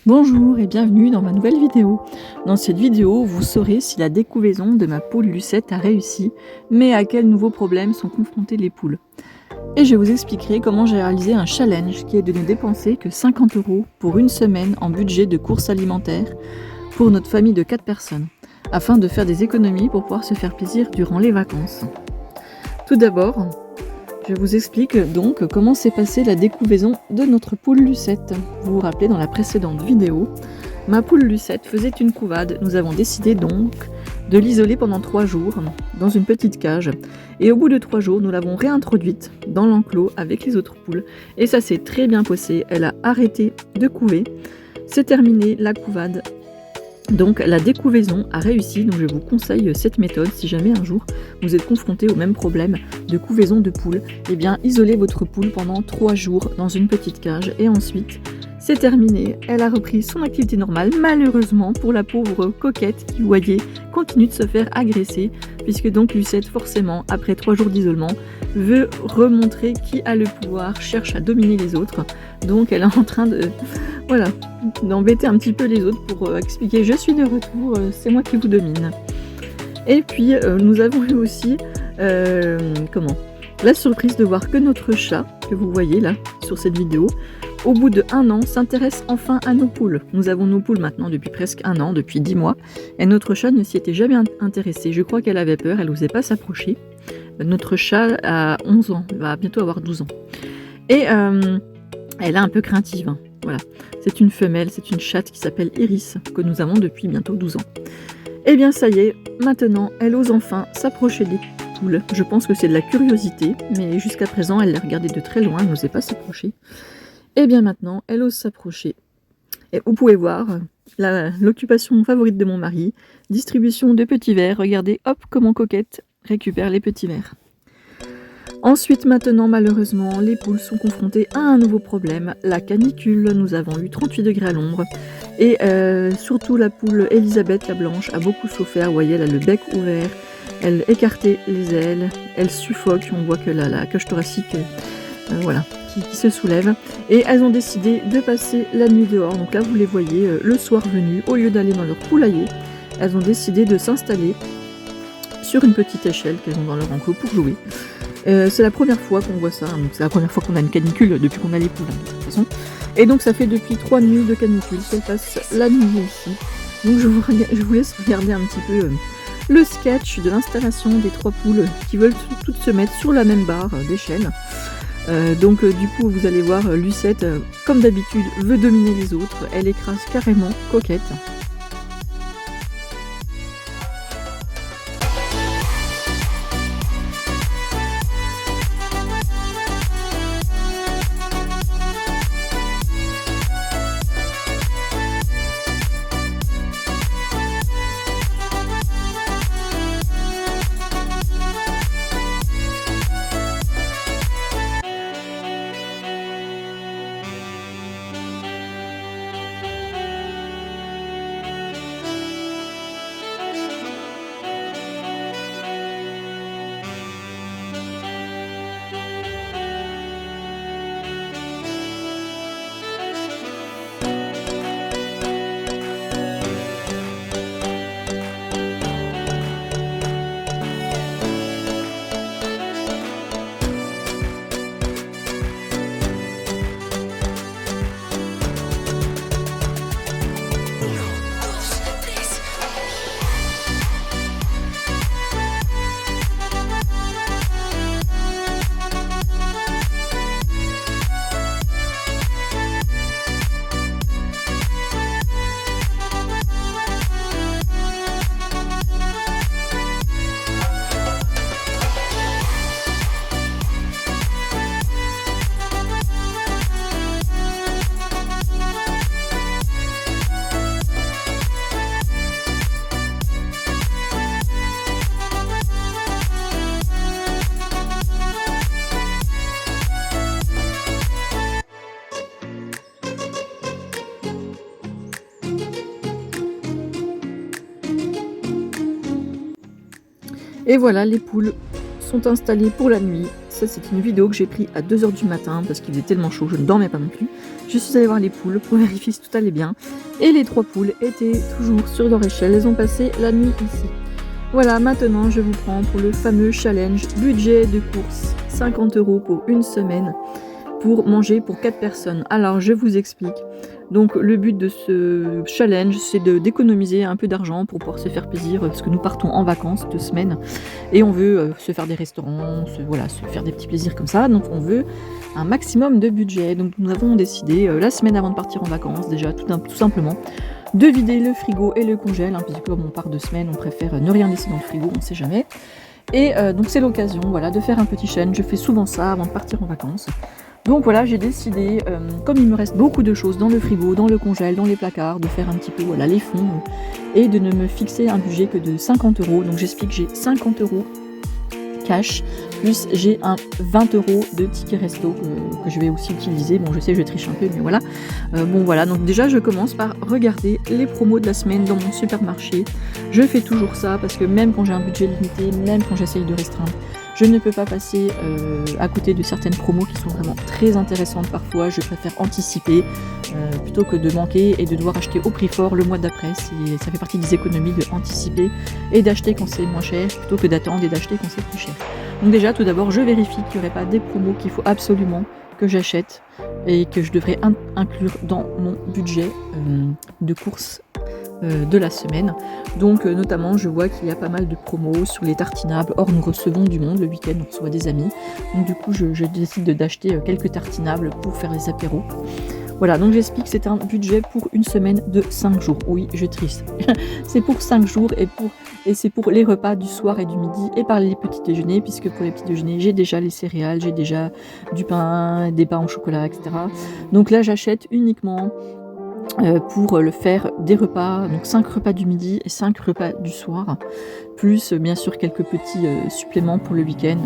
Bonjour et bienvenue dans ma nouvelle vidéo. Dans cette vidéo, vous saurez si la découvaison de ma poule Lucette a réussi, mais à quels nouveaux problèmes sont confrontées les poules. Et je vous expliquerai comment j'ai réalisé un challenge qui est de ne dépenser que 50 € pour une semaine en budget de courses alimentaires pour notre famille de 4 personnes, afin de faire des économies pour pouvoir se faire plaisir durant les vacances. Tout d'abord, je vous explique donc comment s'est passée la découvaison de notre poule Lucette. Vous vous rappelez, dans la précédente vidéo, ma poule Lucette faisait une couvade. Nous avons décidé donc de l'isoler pendant 3 jours dans une petite cage. Et au bout de 3 jours, nous l'avons réintroduite dans l'enclos avec les autres poules. Et ça s'est très bien passé. Elle a arrêté de couver. C'est terminé la couvade. Donc la découvaison a réussi, donc je vous conseille cette méthode si jamais un jour vous êtes confronté au même problème de couvaison de poule. Eh bien isolez votre poule pendant 3 jours dans une petite cage et ensuite c'est terminé. Elle a repris son activité normale, malheureusement pour la pauvre coquette qui, vous voyez, continue de se faire agresser, puisque donc Lucette forcément après 3 jours d'isolement veut remontrer qui a le pouvoir, cherche à dominer les autres. Donc elle est en train de... voilà, d'embêter un petit peu les autres pour expliquer je suis de retour, c'est moi qui vous domine. Et puis nous avons eu aussi la surprise de voir que notre chat, que vous voyez là sur cette vidéo, au bout de 1 an, s'intéresse enfin à nos poules. Nous avons nos poules maintenant depuis presque 1 an, depuis 10 mois, et notre chat ne s'y était jamais intéressé. Je crois qu'elle avait peur, elle n'osait pas s'approcher. Notre chat a 11 ans, elle va bientôt avoir 12 ans. Et elle est un peu craintive, hein. Voilà. C'est une femelle, c'est une chatte qui s'appelle Iris, que nous avons depuis bientôt 12 ans. Et bien ça y est, maintenant, elle ose enfin s'approcher des poules. Je pense que c'est de la curiosité, mais jusqu'à présent, elle les regardait de très loin, elle n'osait pas s'approcher. Et bien maintenant, elle ose s'approcher. Et vous pouvez voir l'occupation favorite de mon mari, distribution de petits verres. Regardez, hop, comment coquette récupère les petits verres. Ensuite, maintenant, malheureusement, les poules sont confrontées à un nouveau problème, la canicule. Nous avons eu 38 degrés à l'ombre. Et surtout, la poule Elisabeth, la blanche, a beaucoup souffert. Vous voyez, elle a le bec ouvert, elle écartait les ailes, elle suffoque. On voit que la cage thoracique, voilà, qui se soulève. Et elles ont décidé de passer la nuit dehors. Donc là, vous les voyez, le soir venu, au lieu d'aller dans leur poulailler, elles ont décidé de s'installer sur une petite échelle qu'elles ont dans leur enclos pour jouer. C'est la première fois qu'on voit ça, donc c'est la première fois qu'on a une canicule depuis qu'on a les poules, de toute façon. Et donc ça fait depuis 3 nuits de canicule qu'elles passent la nuit ici. Donc je vous laisse regarder un petit peu le sketch de l'installation des 3 poules qui veulent toutes se mettre sur la même barre d'échelle. Donc du coup vous allez voir Lucette, comme d'habitude, veut dominer les autres. Elle écrase carrément Coquette. Et voilà, les poules sont installées pour la nuit. ça c'est une vidéo que j'ai prise à 2h du matin parce qu'il faisait tellement chaud, je ne dormais pas non plus. Je suis allée voir les poules pour vérifier si tout allait bien. Et les 3 poules étaient toujours sur leur échelle, elles ont passé la nuit ici. Voilà, maintenant je vous prends pour le fameux challenge budget de course, 50 € pour une semaine pour manger pour 4 personnes. Alors je vous explique. Donc le but de ce challenge, c'est d'économiser un peu d'argent pour pouvoir se faire plaisir, parce que nous partons en vacances 2 semaines et on veut se faire des restaurants, se faire des petits plaisirs comme ça. Donc on veut un maximum de budget. Donc nous avons décidé la semaine avant de partir en vacances, déjà tout simplement, de vider le frigo et le congèle, hein, puisque comme on part 2 semaines, on préfère ne rien laisser dans le frigo, on ne sait jamais. Et donc c'est l'occasion, voilà, de faire un petit challenge. Je fais souvent ça avant de partir en vacances. Donc voilà, j'ai décidé, comme il me reste beaucoup de choses dans le frigo, dans le congèle, dans les placards, de faire un petit peu voilà, les fonds et de ne me fixer un budget que de 50 €. Donc j'explique, j'ai 50 € cash, plus j'ai un 20 € de ticket resto que je vais aussi utiliser. Bon, je sais, je triche un peu, mais voilà. Bon voilà, donc déjà je commence par regarder les promos de la semaine dans mon supermarché. Je fais toujours ça parce que même quand j'ai un budget limité, même quand j'essaye de restreindre, je ne peux pas passer à côté de certaines promos qui sont vraiment très intéressantes parfois. Je préfère anticiper plutôt que de manquer et de devoir acheter au prix fort le mois d'après. Ça fait partie des économies de anticiper et d'acheter quand c'est moins cher plutôt que d'attendre et d'acheter quand c'est plus cher. Donc déjà, tout d'abord, je vérifie qu'il n'y aurait pas des promos qu'il faut absolument que j'achète et que je devrais inclure dans mon budget de courses de la semaine. Donc notamment je vois qu'il y a pas mal de promos sur les tartinables. Or nous recevons du monde le week-end, on reçoit des amis. Donc du coup je décide d'acheter quelques tartinables pour faire les apéros. Voilà, donc j'explique que c'est un budget pour une semaine de 5 jours. Oui, je triche. C'est pour 5 jours et c'est pour les repas du soir et du midi et par les petits déjeuners, puisque pour les petits déjeuners, j'ai déjà les céréales, j'ai déjà du pain, des pains au chocolat, etc. Donc là, j'achète uniquement pour le faire des repas, donc 5 repas du midi et 5 repas du soir, plus bien sûr quelques petits suppléments pour le week-end,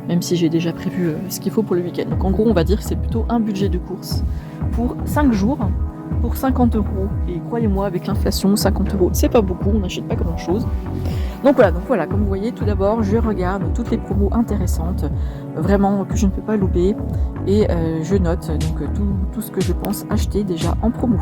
même si j'ai déjà prévu ce qu'il faut pour le week-end. Donc en gros on va dire que c'est plutôt un budget de course pour 5 jours, pour 50 €, et croyez-moi avec l'inflation 50 € c'est pas beaucoup, on n'achète pas grand chose. Donc voilà, comme vous voyez, tout d'abord je regarde toutes les promos intéressantes, vraiment que je ne peux pas louper, et je note donc tout ce que je pense acheter déjà en promo.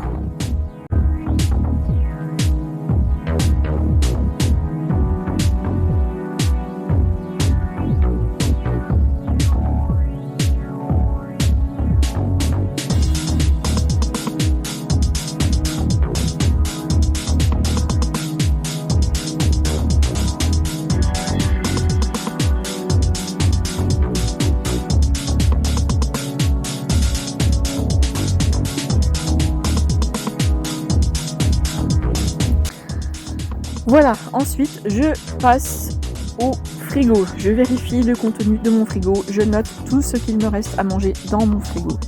Voilà, ensuite je passe au frigo. Je vérifie le contenu de mon frigo, je note tout ce qu'il me reste à manger dans mon frigo.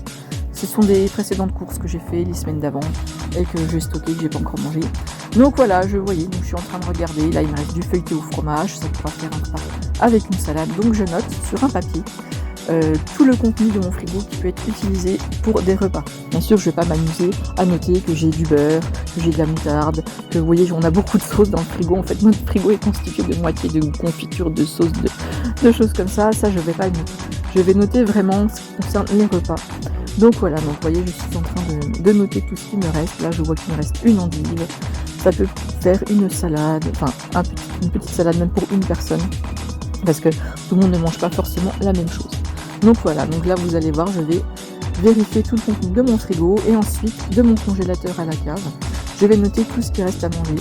Ce sont des précédentes courses que j'ai fait les semaines d'avant et que j'ai stocké, que j'ai pas encore mangé. Donc voilà, donc je suis en train de regarder, là il me reste du feuilleté au fromage, ça pourra faire un repas avec une salade. Donc je note sur un papier tout le contenu de mon frigo qui peut être utilisé pour des repas. Bien sûr, je ne vais pas m'amuser à noter que j'ai du beurre, que j'ai de la moutarde, que vous voyez, on a beaucoup de sauces dans le frigo. En fait, notre frigo est constitué de moitié de confiture, de sauce, de choses comme ça. Ça, je ne vais pas le noter. Je vais noter vraiment ce qui concerne les repas. Donc voilà, donc vous voyez, je suis en train de noter tout ce qui me reste. Là, je vois qu'il me reste une endive. Ça peut faire une salade, enfin une petite salade même pour une personne. Parce que tout le monde ne mange pas forcément la même chose. Donc voilà, donc là vous allez voir, je vais vérifier tout le contenu de mon frigo et ensuite de mon congélateur à la cave. Je vais noter tout ce qui reste à manger.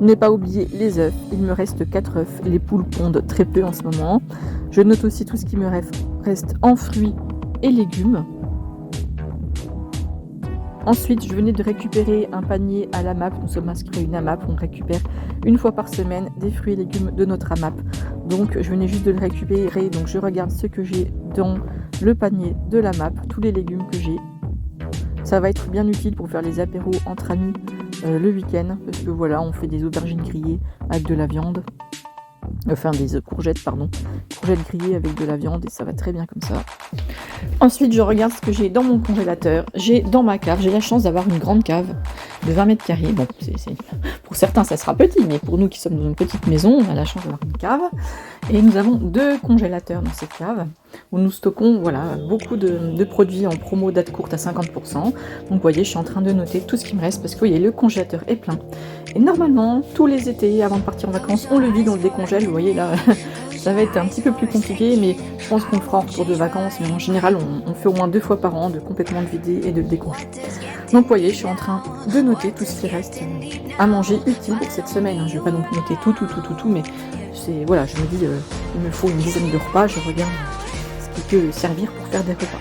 Ne pas oublier les œufs, il me reste 4 œufs, les poules pondent très peu en ce moment. Je note aussi tout ce qui me reste en fruits et légumes. Ensuite, je venais de récupérer un panier à l'AMAP. Nous sommes inscrits à une AMAP. On récupère une fois par semaine des fruits et légumes de notre AMAP. Donc, je venais juste de le récupérer. Donc, je regarde ce que j'ai dans le panier de l'AMAP, tous les légumes que j'ai. Ça va être bien utile pour faire les apéros entre amis le week-end. Parce que voilà, on fait des aubergines grillées avec de la viande. Enfin, des courgettes, pardon. Courgettes grillées avec de la viande et ça va très bien comme ça. Ensuite, je regarde ce que j'ai dans mon congélateur. J'ai dans ma cave, j'ai la chance d'avoir une grande cave de 20 mètres carrés. Bon, pour certains, ça sera petit, mais pour nous qui sommes dans une petite maison, on a la chance d'avoir une cave. Et nous avons 2 congélateurs dans cette cave où nous stockons beaucoup de produits en promo date courte à 50%. Donc, vous voyez, je suis en train de noter tout ce qui me reste parce que, vous voyez, le congélateur est plein. Et normalement, tous les étés, avant de partir en vacances, on le vide, on le décongèle. Vous voyez, là, ça va être un petit peu plus compliqué, mais je pense qu'on le fera en retour de vacances. Mais en général, on fait au moins 2 fois par an de complètement le vider et de le décongeler. Donc, vous voyez, je suis en train de noter tout ce qui reste à manger utile pour cette semaine. Je ne vais pas non plus noter tout, mais voilà, je me dis, il me faut une dizaine de repas. Je regarde ce qui peut servir pour faire des repas.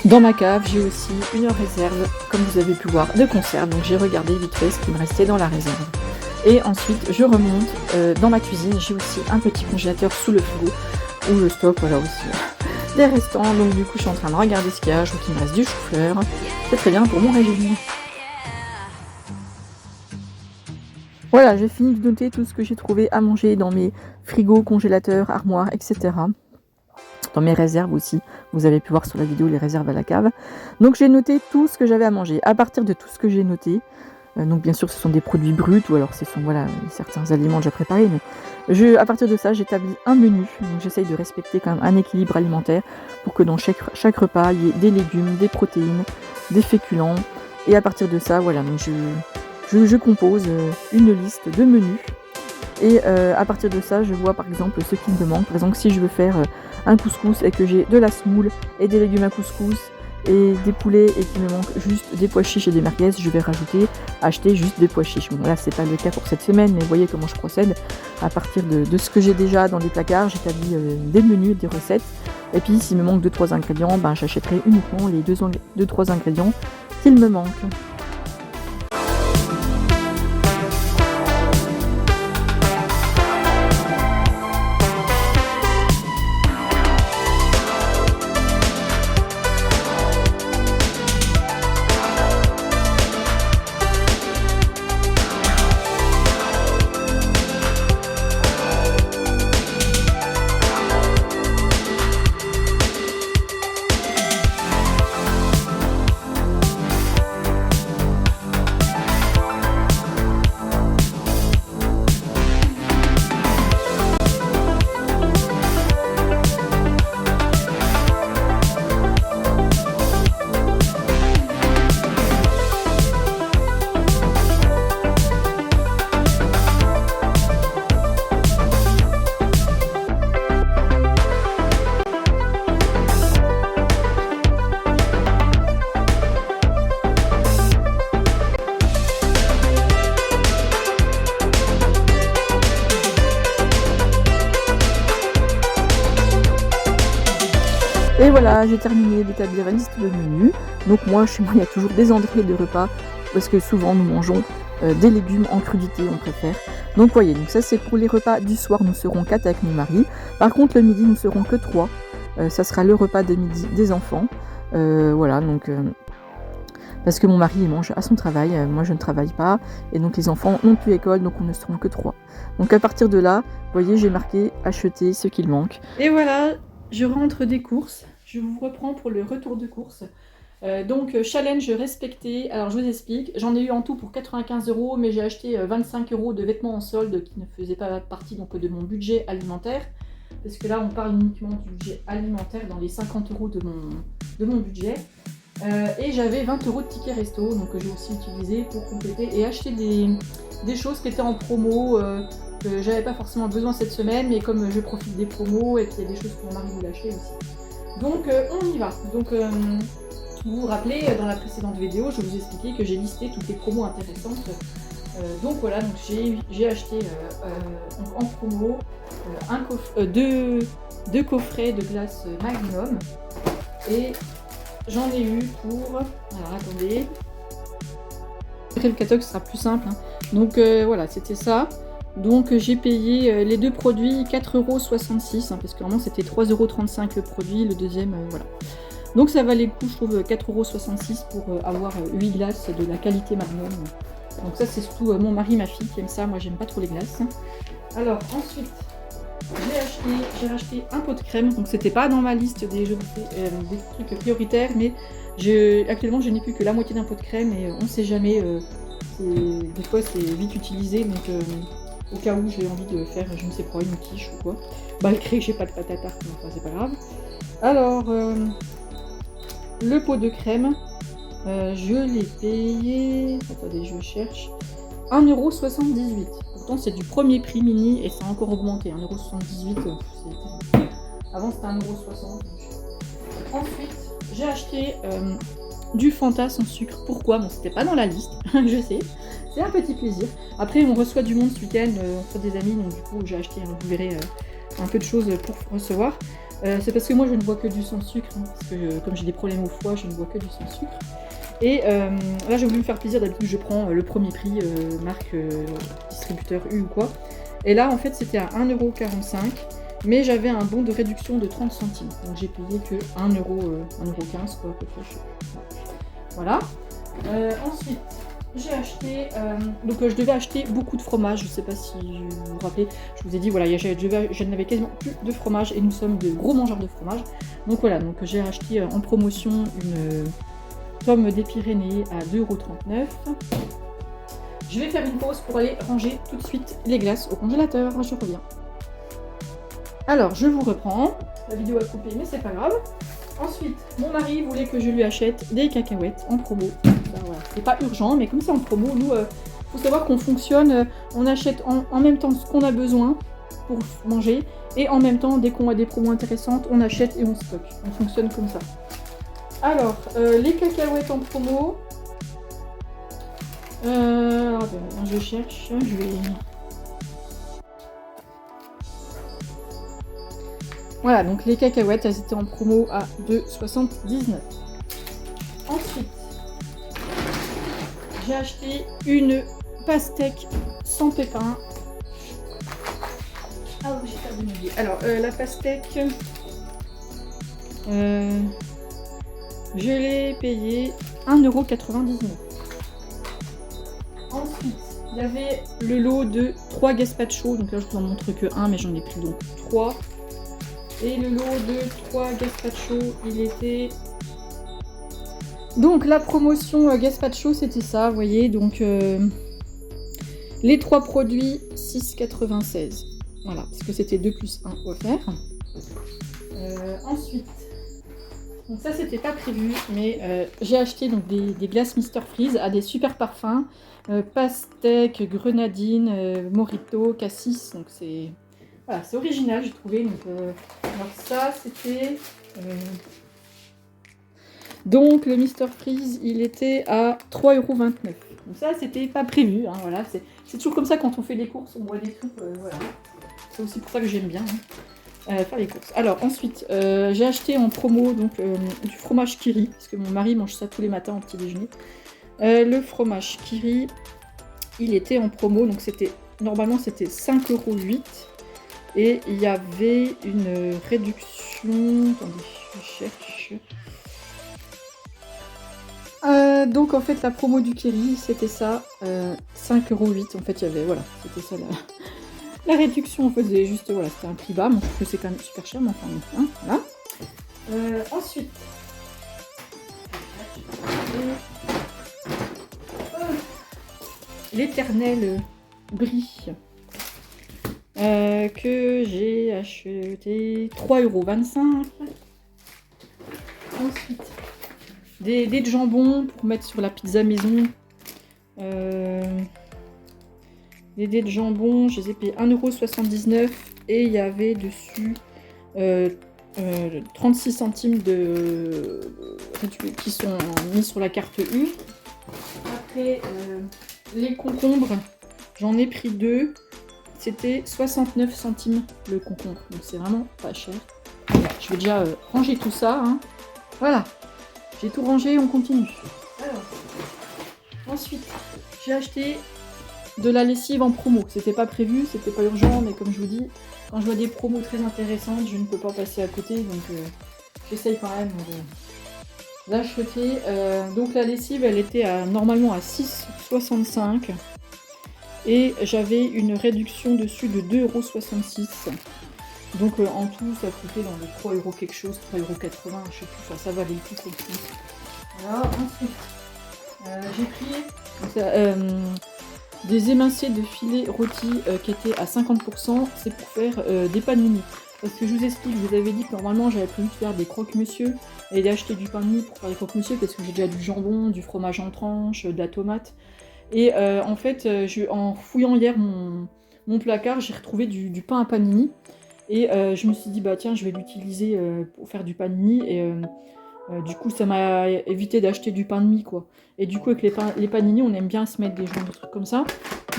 Dans ma cave, j'ai aussi une réserve, comme vous avez pu voir, de conserve. Donc j'ai regardé vite fait ce qui me restait dans la réserve. Et ensuite, je remonte dans ma cuisine. J'ai aussi un petit congélateur sous le frigo où je stocke aussi des restants. Donc du coup, je suis en train de regarder ce qu'il y a. Je vois qu'il me reste du chou-fleur. C'est très bien pour mon régime. Voilà, j'ai fini de noter tout ce que j'ai trouvé à manger dans mes frigos, congélateurs, armoires, etc. Dans mes réserves aussi, vous avez pu voir sur la vidéo les réserves à la cave. Donc j'ai noté tout ce que j'avais à manger. À partir de tout ce que j'ai noté, donc bien sûr ce sont des produits bruts ou alors ce sont certains aliments déjà préparés, mais à partir de ça j'établis un menu. Donc j'essaye de respecter quand même un équilibre alimentaire pour que dans chaque repas il y ait des légumes, des protéines, des féculents. Et à partir de ça, voilà, donc je compose une liste de menus. Et à partir de ça, je vois par exemple ce qui me manque. Par exemple, si je veux faire un couscous et que j'ai de la semoule et des légumes à couscous et des poulets et qu'il me manque juste des pois chiches et des merguez, je vais acheter juste des pois chiches. Bon, là, c'est pas le cas pour cette semaine, mais vous voyez comment je procède. À partir de ce que j'ai déjà dans les placards, j'établis des menus, des recettes. Et puis, s'il me manque 2-3 ingrédients, j'achèterai uniquement les 2-3 ingrédients qu'il me manque. Et voilà, j'ai terminé d'établir une liste de menus. Donc moi, chez moi, il y a toujours des entrées de repas parce que souvent nous mangeons des légumes en crudité, on préfère. Donc voyez, donc ça c'est pour les repas du soir, nous serons 4 avec mon mari. Par contre, le midi, nous serons que 3. Ça sera le repas de midi des enfants. Voilà, donc parce que mon mari il mange à son travail, moi je ne travaille pas, et donc les enfants n'ont plus école, donc on ne seront que 3. Donc à partir de là, vous voyez, j'ai marqué acheter ce qu'il manque. Et voilà, je rentre des courses. Je vous reprends pour le retour de courses. Donc challenge respecté. Alors je vous explique, j'en ai eu en tout pour 95 €, mais j'ai acheté 25 € de vêtements en solde qui ne faisaient pas partie donc, de mon budget alimentaire. Parce que là on parle uniquement du budget alimentaire dans les 50 € de mon budget. Et j'avais 20 € de tickets resto, donc que j'ai aussi utilisé pour compléter et acheter des choses qui étaient en promo, que j'avais pas forcément besoin cette semaine, mais comme je profite des promos, et puis il y a des choses que mon mari voulait acheter aussi. Donc on y va. Donc vous vous rappelez, dans la précédente vidéo, je vous expliquais que j'ai listé toutes les promos intéressantes. Donc voilà, donc j'ai acheté en promo deux coffrets de glace Magnum. Et j'en ai eu pour... Alors attendez. Le catalogue sera plus simple. Hein. Donc voilà, c'était ça. Donc j'ai payé les deux produits 4,66 €, hein, parce que normalement c'était 3,35 € le produit, le deuxième, voilà. Donc ça valait le coup, je trouve, 4,66 € pour avoir 8 glaces de la qualité Magnum. Donc ça c'est surtout mon mari, ma fille qui aime ça, moi j'aime pas trop les glaces. Alors ensuite, j'ai racheté un pot de crème, donc c'était pas dans ma liste des trucs prioritaires, mais actuellement je n'ai plus que la moitié d'un pot de crème et on sait jamais, des fois c'est vite utilisé, donc au cas où j'ai envie de faire je ne sais pas une quiche ou quoi, malgré que j'ai pas de pâte à tarte, mais enfin c'est pas grave. Alors le pot de crème, je l'ai payé, attendez je cherche, 1,78 €. Pourtant c'est du premier prix mini et ça a encore augmenté, 1,78 €, avant c'était 1,60 €. Ensuite j'ai acheté du Fanta sans sucre. Pourquoi? Bon, c'était pas dans la liste, je sais, c'est un petit plaisir. Après on reçoit du monde ce week-end, on reçoit des amis, donc du coup j'ai acheté, vous verrez, un peu de choses pour recevoir. C'est parce que moi je ne bois que du sans sucre, hein, parce que comme j'ai des problèmes au foie, je ne bois que du sans sucre. Et là j'ai voulu me faire plaisir, d'habitude je prends le premier prix, marque distributeur U ou quoi. Et là en fait c'était à 1,45 €, mais j'avais un bon de réduction de 30 centimes. Donc j'ai payé que 1,15 € quoi, à peu près. Voilà. Ensuite j'ai acheté, donc je devais acheter beaucoup de fromage, je sais pas si vous vous rappelez, je vous ai dit voilà, je n'avais quasiment plus de fromage et nous sommes de gros mangeurs de fromage. Donc voilà, donc j'ai acheté en promotion une pomme des Pyrénées à 2,39 €. Je vais faire une pause pour aller ranger tout de suite les glaces au congélateur, je reviens. Alors je vous reprends, la vidéo a coupé mais c'est pas grave. Ensuite, mon mari voulait que je lui achète des cacahuètes en promo. Voilà. C'est pas urgent, mais comme c'est en promo, nous, faut savoir qu'on fonctionne, on achète en même temps ce qu'on a besoin pour manger, et en même temps, dès qu'on a des promos intéressantes, on achète et on stocke. On fonctionne comme ça. Alors, les cacahuètes en promo. Je cherche, je vais... Voilà, donc les cacahuètes, elles étaient en promo à 2,79 €. Ensuite, j'ai acheté une pastèque sans pépins. Ah oui, j'ai perdu mon billet. Alors, la pastèque, je l'ai payée 1,99 €. Ensuite, il y avait le lot de 3 gazpacho. Donc là, je vous en montre que 1, mais j'en ai pris donc 3. Et le lot de 3 gazpacho, il était... Donc la promotion gazpacho, c'était ça, vous voyez. Donc les 3 produits, 6,96 €. Voilà, parce que c'était 2 plus 1 offert. Ensuite, donc ça c'était pas prévu, mais j'ai acheté donc des glaces Mr Freeze à des super parfums. Pastèque, grenadine, mojito, cassis, donc c'est... Voilà, c'est original, j'ai trouvé. Donc, alors ça, c'était... Donc, le Mr Freeze, il était à 3,29 €. Donc ça, c'était pas prévu. Hein, voilà, c'est toujours comme ça quand on fait les courses, on voit des trucs. Voilà. C'est aussi pour ça que j'aime bien faire les courses. Alors, ensuite, j'ai acheté en promo donc, du fromage Kiri, parce que mon mari mange ça tous les matins au petit déjeuner. Le fromage Kiri, il était en promo, donc c'était... Normalement, c'était 5,08 €. Et il y avait une réduction... Attendez, je cherche. Donc en fait la promo du Kiri c'était ça, 5,08 €. En fait il y avait, voilà, c'était ça la réduction, on faisait juste, voilà, c'était un prix bas. Moi je trouve que c'est quand même super cher, mais enfin, hein, voilà. Ensuite, l'éternel brie que j'ai acheté 3,25 €. Ensuite, des dés de jambon pour mettre sur la pizza maison. Les dés de jambon, je les ai payés 1,79 € et il y avait dessus 36 centimes qui sont mis sur la carte U. Après, les concombres, j'en ai pris 2. C'était 69 centimes le concombre, donc c'est vraiment pas cher. Voilà, je vais déjà ranger tout ça. Hein. Voilà, j'ai tout rangé, on continue. Alors, ensuite, j'ai acheté de la lessive en promo. C'était pas prévu, c'était pas urgent, mais comme je vous dis, quand je vois des promos très intéressantes, je ne peux pas passer à côté, donc j'essaye quand même d'acheter. Donc la lessive, elle était normalement à 6,65 € et j'avais une réduction dessus de 2,66 €. Donc en tout, ça coûtait dans les 3 € quelque chose, 3,80 €, je sais plus, enfin, ça valait le coup. Voilà, ensuite, j'ai pris des émincés de filet rôti qui étaient à 50%, c'est pour faire des panini. Parce que je vous explique, je vous avais dit que normalement j'avais prévu de faire des croque-monsieur et d'acheter du pain de mie pour faire des croque-monsieur parce que j'ai déjà du jambon, du fromage en tranches, de la tomate. Et en fait, en fouillant hier mon placard, j'ai retrouvé du pain à panini. Et je me suis dit, bah tiens, je vais l'utiliser pour faire du panini. Et du coup, ça m'a évité d'acheter du pain de mie, quoi. Et du coup, avec les panini, on aime bien se mettre des genres de trucs comme ça.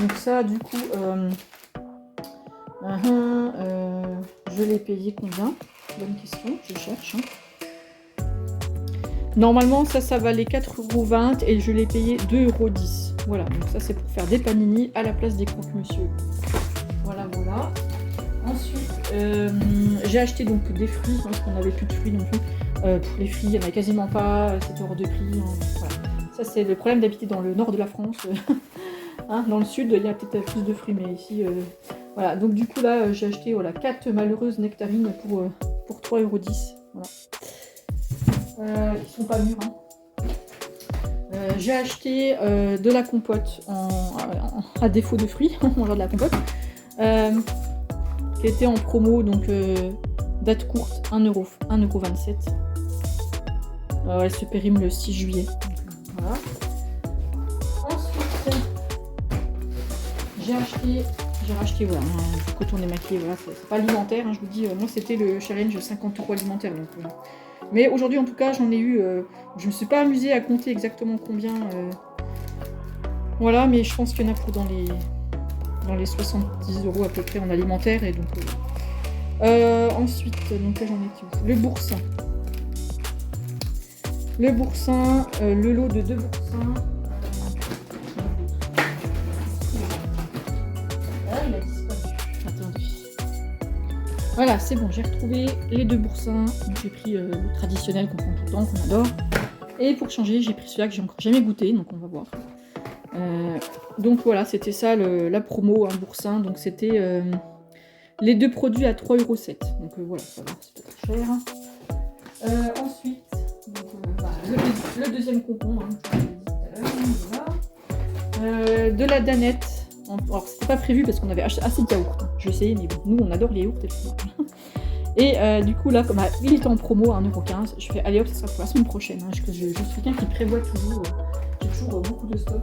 Donc ça, du coup, je l'ai payé combien? Bonne question, je cherche. Hein. Normalement, ça valait 4,20 € et je l'ai payé 2,10 €. Voilà, donc ça, c'est pour faire des panini à la place des croque-monsieur. Voilà, voilà. Ensuite, j'ai acheté donc des fruits, parce qu'on n'avait plus de fruits non plus. Pour les fruits, il n'y en a quasiment pas, c'était hors de prix. Hein, voilà. Ça, c'est le problème d'habiter dans le nord de la France. Hein, dans le sud, il y a peut-être plus de fruits, mais ici, voilà. Donc du coup, là, j'ai acheté 4 malheureuses nectarines pour 3,10 €. Voilà. Ils sont pas mûrs. Hein. J'ai acheté de la compote à défaut de fruits, on mange de la compote. Qui était en promo, donc date courte, 1,27 €. Elle se périme le 6 juillet. Voilà. Ensuite, j'ai racheté voilà, du coton démaquillé, voilà, c'est pas alimentaire, hein, je vous dis, moi c'était le challenge 50 € alimentaire. Donc, mais aujourd'hui en tout cas j'en ai eu, je me suis pas amusée à compter exactement combien, voilà, mais je pense qu'il y en a pour dans les 70 € à peu près en alimentaire. Et donc ensuite, donc là j'en ai tout. Le boursin, le lot de 2 boursins. Il a disparu. Attendez. Voilà, c'est bon, j'ai retrouvé les 2 boursins. Donc j'ai pris le traditionnel qu'on prend tout le temps, qu'on adore. Et pour changer, j'ai pris celui-là que j'ai encore jamais goûté, donc on va voir. Donc voilà, c'était ça la promo, un boursin. Donc c'était les 2 produits à 3,07 €. Donc voilà, ça va, c'est pas très cher. Ensuite, donc, le deuxième concombre, hein, je vous l'ai dit tout à l'heure. Voilà. De la danette. Alors c'était pas prévu parce qu'on avait acheté assez de yaourt. Hein. Je vais essayer, mais bon, nous on adore les yaourts et le fromage. Et du coup là, comme il est en promo à 1,15 €, je fais allez hop, ça sera pour la semaine prochaine. Hein, je suis quelqu'un qui prévoit toujours. J'ai toujours beaucoup de stock.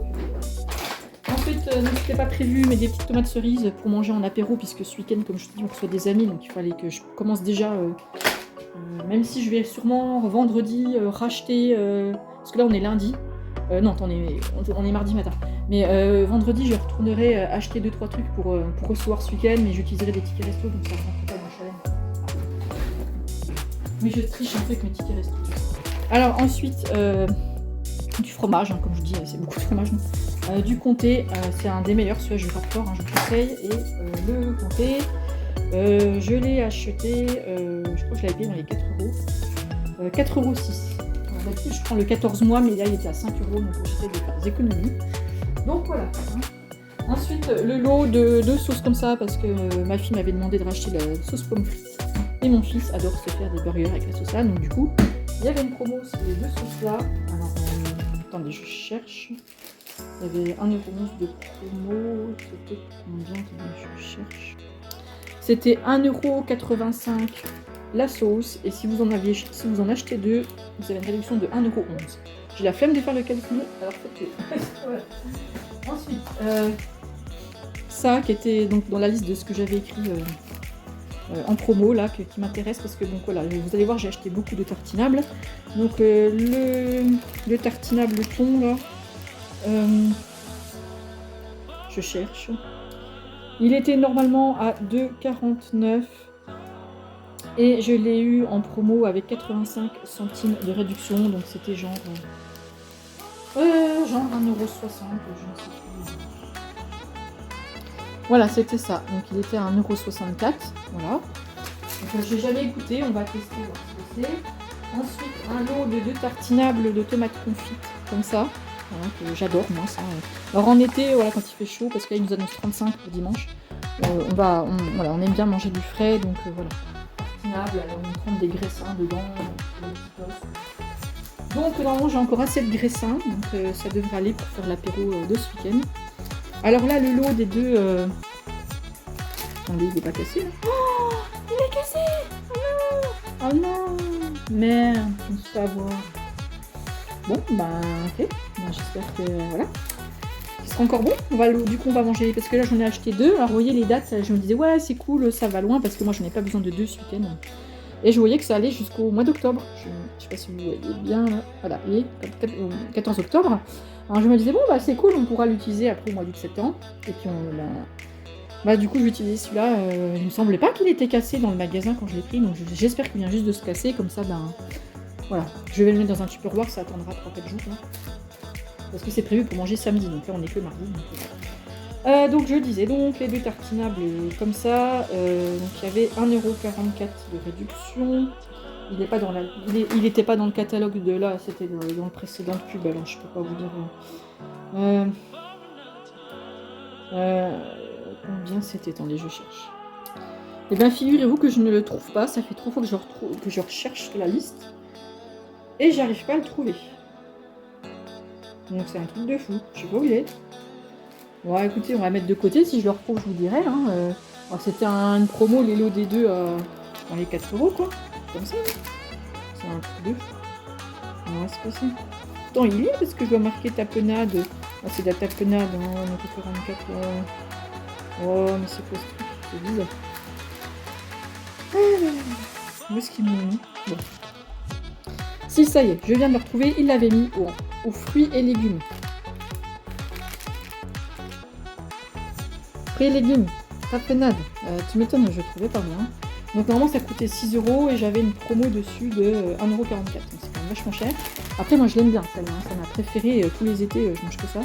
Ensuite, c'était pas prévu, mais des petites tomates cerises pour manger en apéro, puisque ce week-end, comme je te dis, on reçoit des amis, donc il fallait que je commence déjà, même si je vais sûrement vendredi racheter, parce que là on est lundi, non attendez, on est mardi matin, mais vendredi je retournerai acheter 2-3 trucs pour recevoir ce week-end, mais j'utiliserai des tickets resto, donc ça ne rentre pas dans le challenge. Mais je triche un peu avec mes tickets resto. Alors ensuite, du fromage, hein, comme je vous dis, c'est beaucoup de fromage. Du comté, c'est un des meilleurs, celui-là je vais pas fort, hein, je vous conseille. Et le comté, je l'ai acheté, je crois que je l'avais payé dans les 4 €. 4,06 €. D'habitude je prends le 14 mois, mais là il était à 5 €, donc j'essaie de faire des économies. Donc voilà. Hein. Ensuite, le lot de sauces comme ça, parce que ma fille m'avait demandé de racheter la sauce pomme frites. Et mon fils adore se faire des burgers avec la sauce là, donc du coup, Il y avait une promo sur les deux sauces là. Alors, attendez, je cherche. Il y avait 1,11€ de promo. C'était combien? Attendez, je cherche. C'était 1,85€ la sauce. Et si vous en achetez deux, vous avez une réduction de 1,11€. J'ai la flemme de faire le calcul, alors faites-le. Voilà. Ensuite, ça qui était donc dans la liste de ce que j'avais écrit en promo là, qui m'intéresse parce que donc voilà, vous allez voir, j'ai acheté beaucoup de tartinables. Donc le tartinable thon là, je cherche. Il était normalement à 2,49 et je l'ai eu en promo avec 85 centimes de réduction, donc c'était genre 1,60€, je ne sais plus. Voilà, c'était ça. Donc il était à 1,64€. Voilà. Donc j'ai jamais goûté, on va tester voir ce que c'est. Ensuite, un lot de 2 tartinables de tomates confites, comme ça. Voilà, que j'adore moi ça. Alors en été, voilà, quand il fait chaud, parce qu'il nous annonce 35 pour dimanche, voilà, on aime bien manger du frais, donc voilà. Tartinable, alors on trempe des graissins dedans. Donc normalement j'ai encore assez de graissins, donc ça devrait aller pour faire l'apéro de ce week-end. Alors là, le lot des deux... Attendez, il n'est pas cassé là. Oh, il est cassé. Oh non. Oh non. Merde, je ne sais pas voir. Bon, bah ok. J'espère que voilà. Il sera encore bon. Du coup, on va manger. Parce que là, j'en ai acheté deux. Alors, vous voyez les dates, je me disais, ouais, c'est cool, ça va loin. Parce que moi, j'en ai pas besoin de deux ce week-end. Et je voyais que ça allait jusqu'au mois d'octobre. Je ne sais pas si vous voyez bien là. Voilà, et 14 octobre. Alors je me disais, bon, bah c'est cool, on pourra l'utiliser après au mois d'août septembre. Et puis du coup, je vais utiliser celui-là. Il me semblait pas qu'il était cassé dans le magasin quand je l'ai pris. Donc j'espère qu'il vient juste de se casser. Comme ça, voilà. Je vais le mettre dans un tupperware, ça attendra 3-4 jours. Là. Parce que c'est prévu pour manger samedi. Donc là, on est que mardi. Donc je disais, donc les deux tartinables comme ça. Donc il y avait 1,44€ de réduction. Il n'était pas dans le catalogue de là, c'était dans le précédent pub, alors je peux pas vous dire. Combien c'était? Attendez, je cherche. Eh bien, figurez-vous que je ne le trouve pas. Ça fait 3 fois que je recherche la liste. Et j'arrive pas à le trouver. Donc c'est un truc de fou. Je sais pas où il est. Bon, écoutez, on va mettre de côté. Si je le retrouve, je vous dirai. Hein. C'était une promo, les lots des deux dans les 4€, quoi. Comme ça. C'est un truc de fou. Ouais, c'est pas ça. Attends, il est parce que je dois marquer tapenade. Ah, c'est de la tapenade, hein, donc 44. Oh, mais c'est quoi ce truc? C'est bizarre. Où est-ce qu'il m'a mis? Bon. Si, ça y est, je viens de le retrouver. Il l'avait mis aux fruits et légumes. Fruits et légumes. Tapenade. Tu m'étonnes, je le trouvais pas bien. Donc normalement ça coûtait 6€ et j'avais une promo dessus de 1,44€. Donc c'est quand même vachement cher. Après moi je l'aime bien celle-là, ça m'a préféré tous les étés, je mange que ça.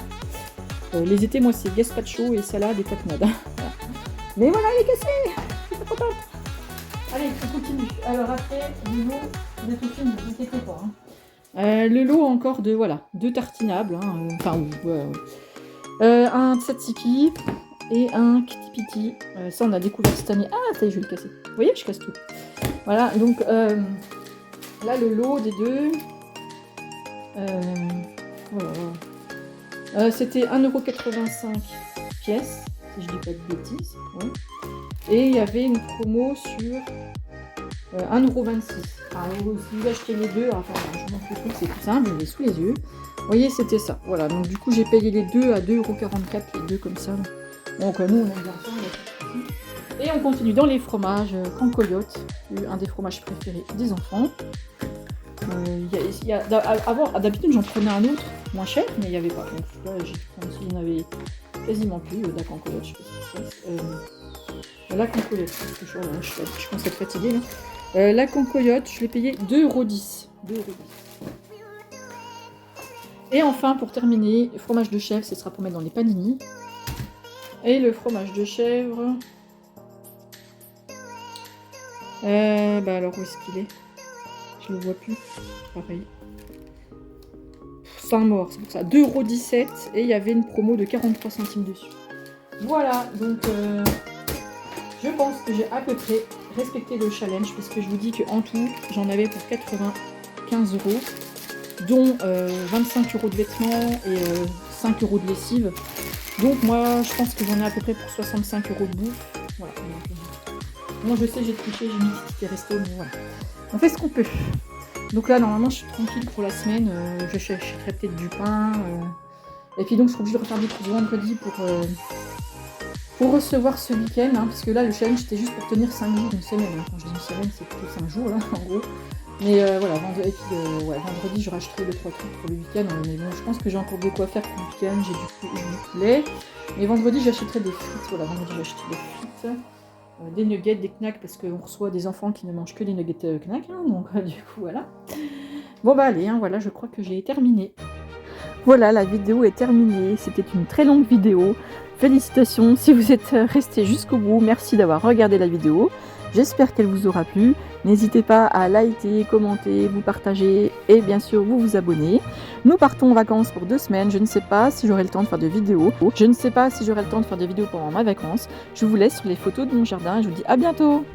Les étés moi c'est gazpacho et salade et tapenade. Voilà. Mais voilà, il est cassé. Je suis pas contente. Allez, on continue. Alors après, le lot, vous êtes au film, ne vous inquiétez pas. Hein. Le lot encore de, voilà, 2 tartinables. Hein, un tzatziki. Et un kitty-pity. Ça, on a découvert cette année. Ah, ça y est, je vais le casser. Vous voyez, je casse tout. Voilà, donc là, le lot des deux. C'était 1,85€ pièce, si je dis pas de bêtises. Ouais. Et il y avait une promo sur 1,26€. Alors, si vous achetez les deux, enfin, je m'en fous, c'est tout simple, je l'ai sous les yeux. Vous voyez, c'était ça. Voilà, donc du coup, j'ai payé les deux à 2,44€, les deux comme ça. Donc nous on aime bien ça. Et on continue dans les fromages Cancoyote, un des fromages préférés des enfants. Avant, d'habitude j'en prenais un autre moins cher, mais il n'y avait pas. Donc là j'ai pris il n'y en avait quasiment plus. La Cancoyote, je sais pas ce qui se passe. La Cancoyote, parce que je commence à être fatiguée là. La Cancoyote, je l'ai payé 2,10€. 2,10€. Et enfin pour terminer, fromage de chèvre, ce sera pour mettre dans les panini. Et le fromage de chèvre. Alors où est-ce qu'il est? Je le vois plus. Pareil. Saint-Maur, c'est pour ça. 2,17€ et il y avait une promo de 43 centimes dessus. Voilà, donc je pense que j'ai à peu près respecté le challenge parce que je vous dis qu'en tout, j'en avais pour 80 15 €, dont 25 € de vêtements et 5 € de lessive. Donc moi, je pense que j'en ai à peu près pour 65 € de bouffe. Voilà. Moi, je sais, j'ai triché, j'ai mis des tickets resto, mais voilà. On fait ce qu'on peut. Donc là, normalement, je suis tranquille pour la semaine. J'achèterai peut-être du pain. Et puis donc, je serai obligée de refaire des courses vendredi pour recevoir ce week-end. Hein, parce que là, le challenge, c'était juste pour tenir 5 jours, une semaine. Hein. Quand je dis une semaine, c'est plutôt 5 jours, là, en gros. Mais voilà, vendredi, je rachèterai 2-3 trucs pour le week-end. Mais bon, je pense que j'ai encore de quoi faire pour le week-end. J'ai du poulet. Mais vendredi, j'achèterai des frites. Voilà, vendredi, j'achèterai des frites. Des nuggets, des knacks, parce qu'on reçoit des enfants qui ne mangent que des nuggets knacks, hein, donc du coup voilà. Bon bah allez, hein, voilà, je crois que j'ai terminé. Voilà, la vidéo est terminée, c'était une très longue vidéo. Félicitations si vous êtes restés jusqu'au bout, merci d'avoir regardé la vidéo. J'espère qu'elle vous aura plu. N'hésitez pas à liker, commenter, vous partager et bien sûr vous abonner. Nous partons en vacances pour 2 semaines. Je ne sais pas si j'aurai le temps de faire des vidéos. Je ne sais pas si j'aurai le temps de faire des vidéos pendant ma vacances. Je vous laisse sur les photos de mon jardin et je vous dis à bientôt.